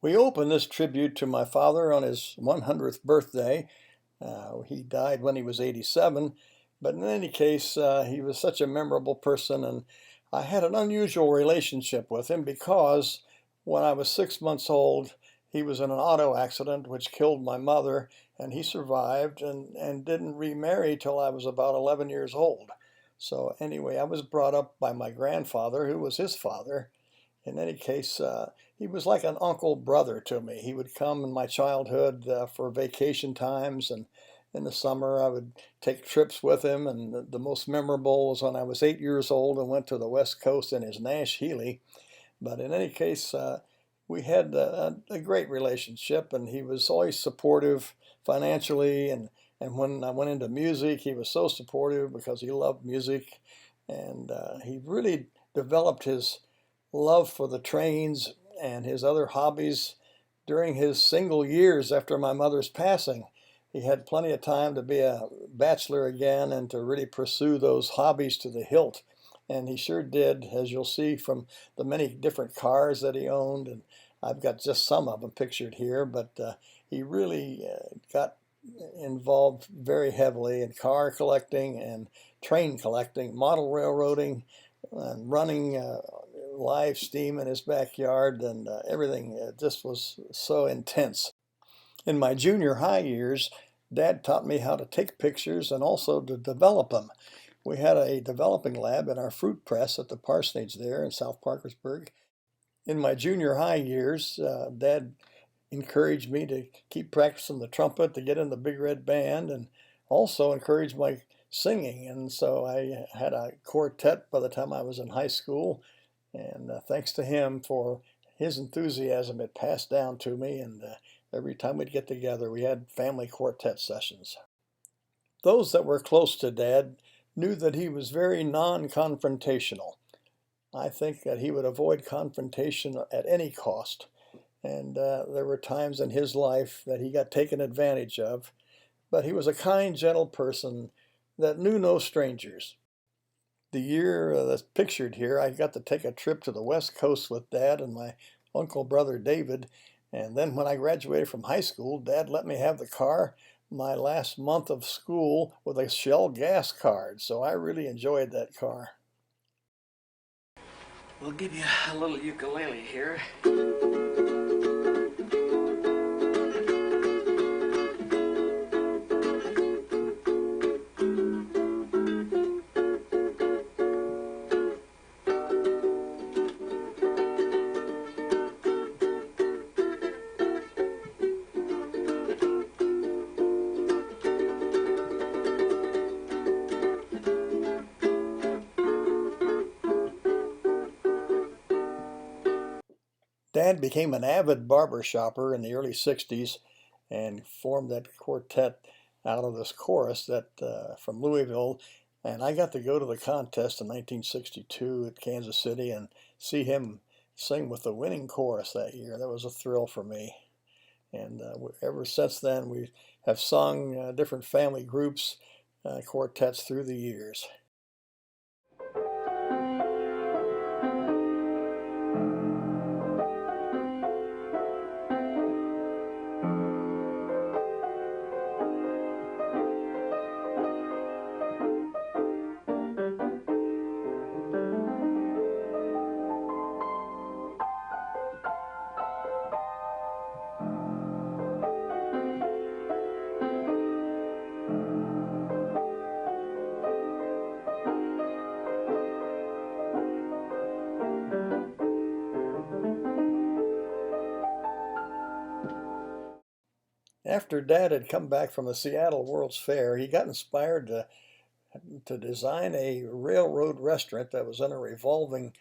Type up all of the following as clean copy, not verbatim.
We open this tribute to my father on his 100th birthday. He died when he was 87, but in any case, he was such a memorable person, and I had an unusual relationship with him because when I was 6 months old, he was in an auto accident which killed my mother, and he survived and didn't remarry till I was about 11 years old. So anyway, I was brought up by my grandfather, who was his father. In any case, he was like an uncle brother to me. He would come in my childhood for vacation times, and in the summer I would take trips with him. And the most memorable was when I was 8 years old and went to the West Coast in his Nash Healy. But in any case, we had a great relationship, and he was always supportive financially. And when I went into music, he was so supportive because he loved music, and he really developed his love for the trains and his other hobbies during his single years after my mother's passing. He had plenty of time to be a bachelor again and to really pursue those hobbies to the hilt. And he sure did, as you'll see from the many different cars that he owned. And I've got just some of them pictured here, but he really got involved very heavily in car collecting and train collecting, model railroading, and running live steam in his backyard, and everything just was so intense. In my junior high years, Dad taught me how to take pictures and also to develop them. We had a developing lab in our fruit press at the parsonage there in South Parkersburg. In my junior high years, Dad encouraged me to keep practicing the trumpet to get in the big red band, and also encouraged my singing. And so I had a quartet by the time I was in high school, and thanks to him for his enthusiasm, it passed down to me. And every time we'd get together, we had family quartet sessions. Those that were close to Dad knew that he was very non-confrontational. I think that he would avoid confrontation at any cost. And there were times in his life that he got taken advantage of, but he was a kind, gentle person that knew no strangers. The year that's pictured here, I got to take a trip to the West Coast with Dad and my uncle brother David. And then when I graduated from high school, Dad let me have the car my last month of school with a Shell gas card. So I really enjoyed that car. We'll give you a little ukulele here. Dad became an avid barber shopper in the early 60s and formed that quartet out of this chorus that from Louisville. And I got to go to the contest in 1962 at Kansas City and see him sing with the winning chorus that year. That was a thrill for me. And ever since then, we have sung different family groups, quartets through the years. After Dad had come back from the Seattle World's Fair, he got inspired to design a railroad restaurant that was in a revolving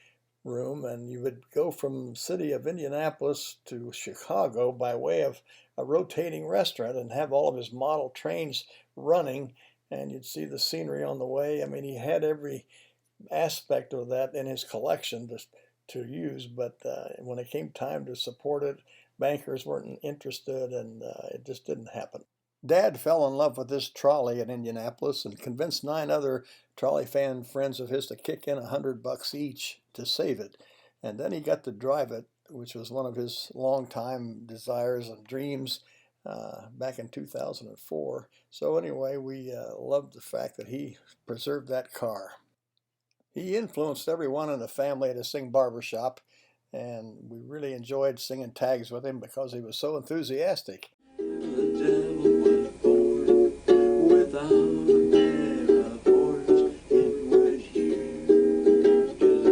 room, and you would go from the city of Indianapolis to Chicago by way of a rotating restaurant and have all of his model trains running, and you'd see the scenery on the way. I mean, he had every aspect of that in his collection to use, but when it came time to support it, bankers weren't interested, and it just didn't happen. Dad fell in love with this trolley in Indianapolis and convinced 9 other trolley fan friends of his to kick in $100 each to save it. And then he got to drive it which was one of his longtime desires and dreams back in 2004. So anyway, we loved the fact that he preserved that car. He influenced everyone in the family to sing barbershop, and we really enjoyed singing tags with him because he was so enthusiastic. The devil was born without a pair of horns. It was you, just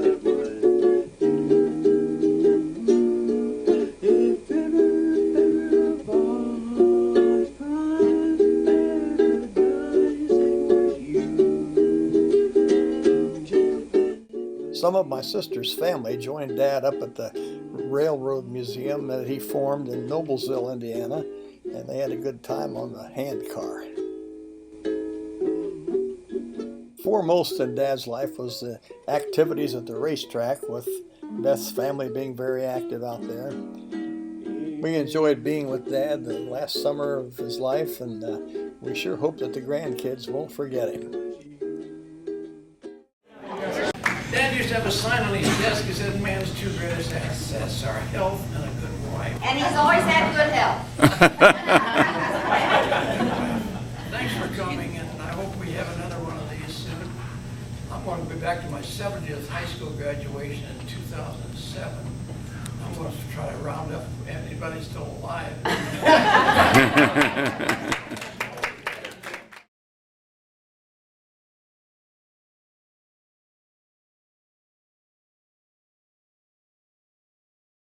it was you. If ever a boy's prime paradise, it was you. Some of my sister's family joined Dad up at the Railroad Museum that he formed in Noblesville, Indiana, and they had a good time on the hand car. Foremost in Dad's life was the activities at the racetrack, with Beth's family being very active out there. We enjoyed being with Dad the last summer of his life, and we sure hope that the grandkids won't forget him. Dad used to have a sign on his desk that said, "Man's two greatest assets are health and a good wife." And he's always had good health. Thanks for coming, and I hope we have another one of these soon. I'm going to be back to my 70th high school graduation in 2007. I'm going to try to round up anybody still alive.